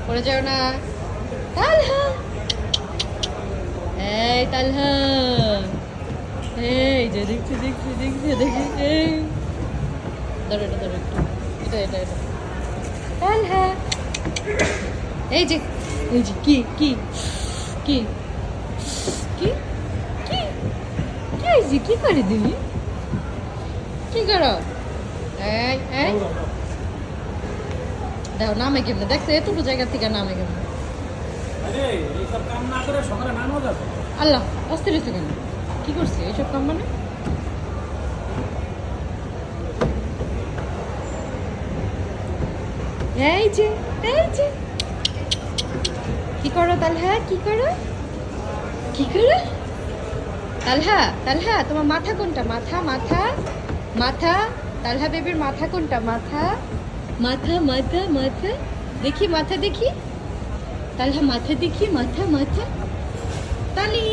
পড়ে যাও না। তালহা, এই তালহা, এই যে দেখছি দেখছি দেখছি দেখি, এই ধরো এটা, ধরো একটু, এটা এটা এটা তালহা, এই যে এই যে কি কি কি কি কি কি হয়েছে? কি করে তুমি? কি করো? এই এই দেখো নামে কেমনে, দেখছো এতটুকু জায়গা থেকে নামে কেমনে। আল্লাহ অস্থির হয়েছে কেন? কি করছে এইসব কাম মানে? এই যে এই যে কি করো তালহা, কি করো, কি করো? তালহা, তালহা তোমার মাথা কোনটা? মাথা মাথা মাথা, তালহা বেবির মাথা কোনটা? মাথা মাথা মাথা মাথা, দেখি মাথা দেখি, তালহা মাথা দেখি, মাথা মাথা, তালি